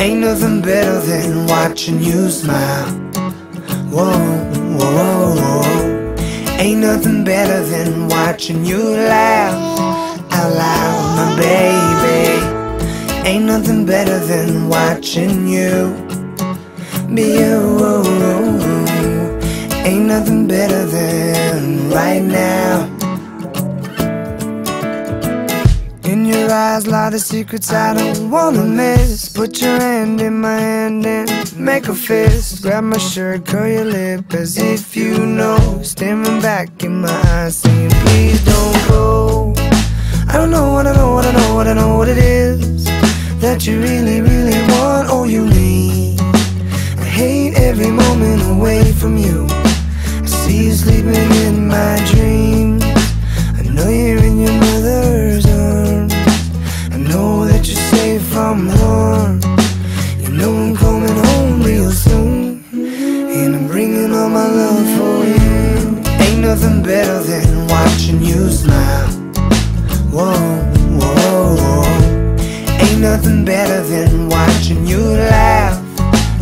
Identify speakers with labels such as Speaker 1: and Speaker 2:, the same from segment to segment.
Speaker 1: Ain't nothing better than watching you smile. Whoa, whoa, whoa, whoa. Ain't nothing better than watching you laugh out loud, my baby. Ain't nothing better than watching you be you. Ain't nothing better than right now. In your eyes lie the secrets I don't wanna miss. Put your hand in my hand and make a fist. Grab my shirt, curl your lip as if you know. Staring back in my eyes saying please don't go. I don't know what I know, what I know, what I know what it is that you really, really want or you need. I hate every moment away from you. I see you sleeping in my dreams. I know you're in your mother's arms. I know that you're safe from harm. You know I'm coming home real soon, and I'm bringing all my love for you. Ain't nothing better than watching you smile. Whoa, whoa, whoa. Ain't nothing better than watching you laugh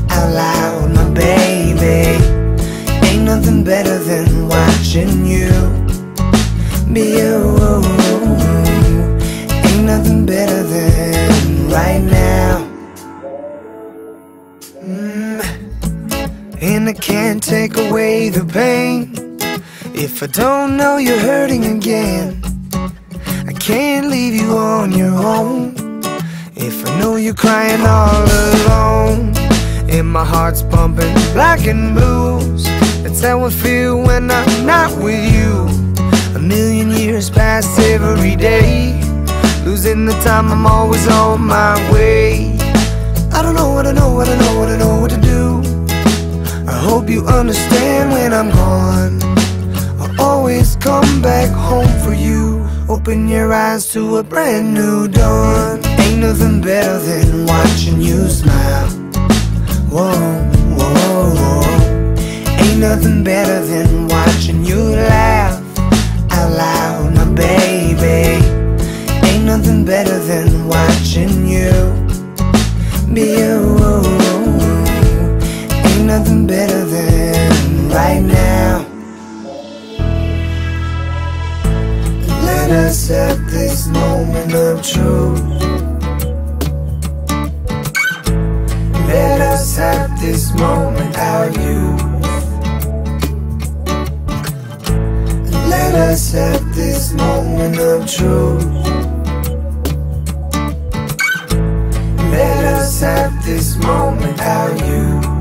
Speaker 1: out loud, my baby. Ain't nothing better than watching you be you. Ain't nothing better than right now. And I can't take away the pain if I don't know you're hurting again. I can't leave you on your own if I know you're crying all alone. And my heart's pumping black and blues. That's how I feel when I'm not with you. A million years pass every day, losing the time, I'm always on my way. I don't know what I know, what I know, what I know what to do. I hope you understand when I'm gone. I'll always come back home for you. Open your eyes to a brand new dawn. Ain't nothing better than watching you smile. Whoa, whoa, whoa. Ain't nothing better than watching you laugh out loud, my baby. Ain't nothing better than watching you be you. Ain't nothing better than right now. Let us have this moment of truth. Let us have this moment our youth. Let us have this moment of truth. Let us have this moment our youth.